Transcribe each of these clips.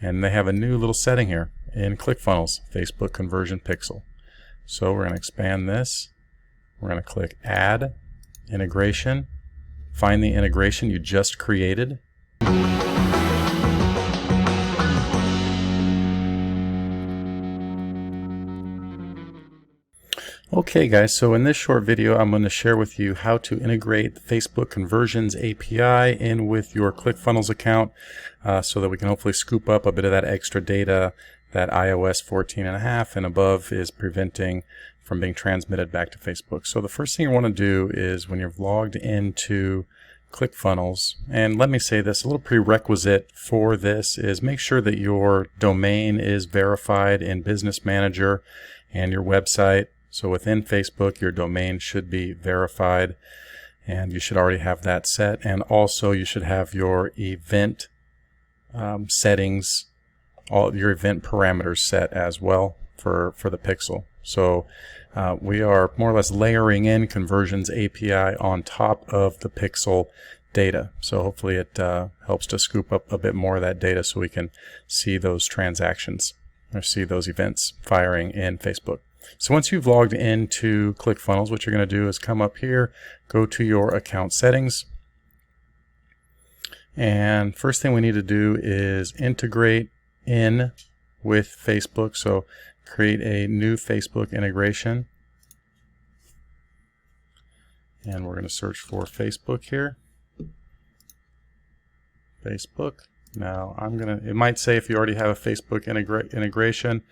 And they have a new little setting here in ClickFunnels, Facebook Conversion Pixel. So we're going to expand this. We're going to click Add, Integration, find the integration you just created. Okay guys, so in this short video I'm going to share with you how to integrate the Facebook Conversions API in with your ClickFunnels account so that we can hopefully scoop up a bit of that extra data that iOS 14.5 and above is preventing from being transmitted back to Facebook. So the first thing you want to do is when you've logged into ClickFunnels, and let me say this, a little prerequisite for this is make sure that your domain is verified in Business Manager and your website. So within Facebook, your domain should be verified, and you should already have that set. And also, you should have your event settings, all your event parameters set as well for the Pixel. So we are more or less layering in Conversions API on top of the Pixel data. So hopefully it helps to scoop up a bit more of that data so we can see those transactions or see those events firing in Facebook. So once you've logged into ClickFunnels, what you're going to do is come up here, go to your account settings, and first thing we need to do is integrate in with Facebook. So create a new Facebook integration, and we're going to search for Facebook here. Facebook. Now it might say if you already have a Facebook integration,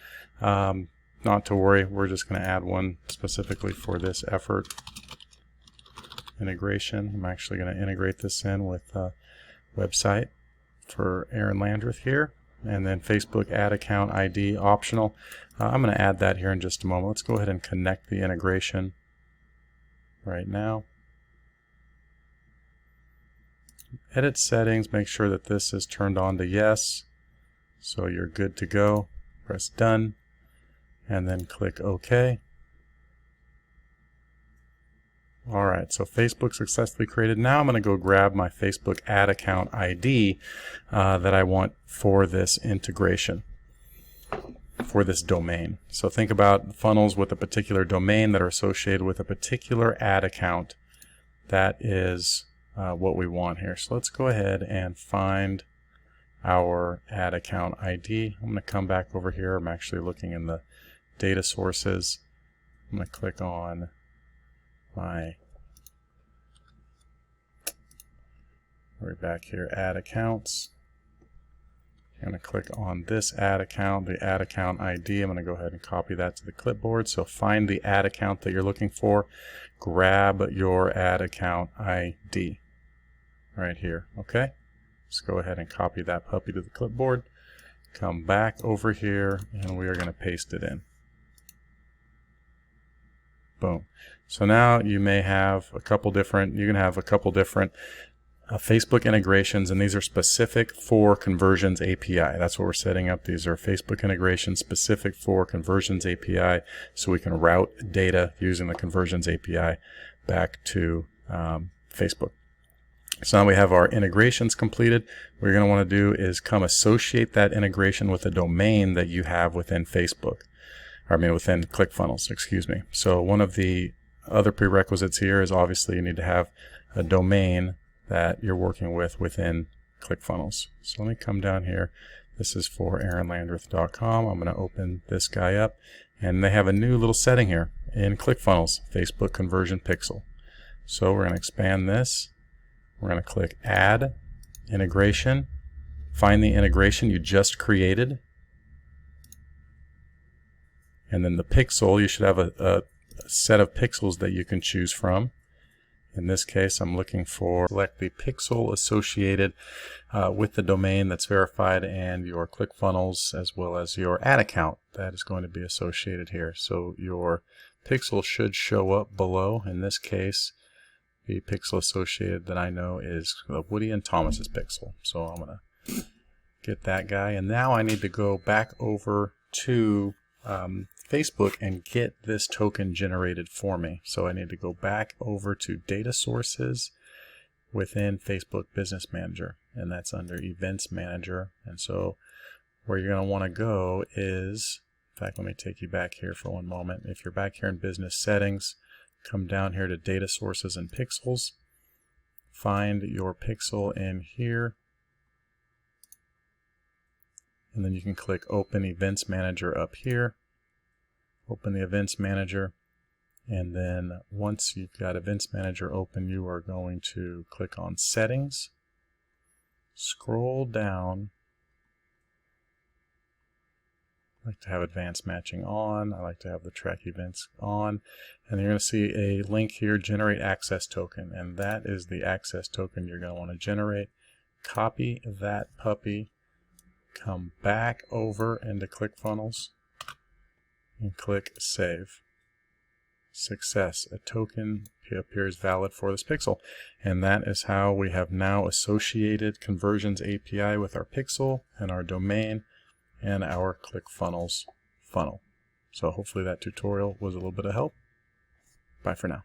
not to worry, we're just going to add one specifically for this effort. Integration. I'm actually going to integrate this in with a website for Aaron Landreth here. And then Facebook Add Account ID optional. I'm going to add that here in just a moment. Let's go ahead and connect the integration right now. Edit settings. Make sure that this is turned on to yes. So you're good to go. Press done. And then click OK. Alright, so Facebook successfully created. Now I'm going to go grab my Facebook Ad Account ID that I want for this integration, for this domain. So think about funnels with a particular domain that are associated with a particular ad account. That is what we want here. So let's go ahead and find our Ad Account ID. I'm going to come back over here. I'm actually looking in the data sources. I'm going to click on my right back here, ad accounts. I'm going to click on this ad account, the ad account ID. I'm going to go ahead and copy that to the clipboard. So find the ad account that you're looking for, grab your ad account ID right here. Okay, let's go ahead and copy that puppy to the clipboard, come back over here, and we are going to paste it in. Boom. So now you may have a couple different, Facebook integrations, and these are specific for Conversions API. That's what we're setting up. These are Facebook integrations specific for Conversions API, so we can route data using the Conversions API back to Facebook. So now we have our integrations completed. What you're going to want to do is come associate that integration with a domain that you have within Facebook. Within ClickFunnels, excuse me. So one of the other prerequisites here is obviously you need to have a domain that you're working with within ClickFunnels. So let me come down here. This is for aaronlandreth.com. I'm going to open this guy up, and they have a new little setting here in ClickFunnels, Facebook Conversion Pixel. So we're going to expand this. We're going to click Add, Integration, find the integration you just created. And then the pixel, you should have a set of pixels that you can choose from. In this case, I'm looking for select the pixel associated with the domain that's verified and your ClickFunnels as well as your ad account that is going to be associated here. So your pixel should show up below. In this case, the pixel associated that I know is Woody and Thomas's pixel. So I'm going to get that guy. And now I need to go back over to Facebook and get this token generated for me. So I need to go back over to data sources within Facebook Business Manager, and that's under Events Manager. And so where you're going to want to go is, in fact, let me take you back here for one moment. If you're back here in business settings, come down here to data sources and pixels, find your pixel in here, and then you can click Open Events Manager up here. Open the Events Manager, and then once you've got Events Manager open, you are going to click on Settings, scroll down. I like to have advanced matching on. I like to have the track events on. And you're going to see a link here, generate access token. And that is the access token you're going to want to generate. Copy that puppy, come back over into ClickFunnels, and click Save. Success. A token appears valid for this pixel. And that is how we have now associated Conversions API with our pixel and our domain and our ClickFunnels funnel. So hopefully that tutorial was a little bit of help. Bye for now.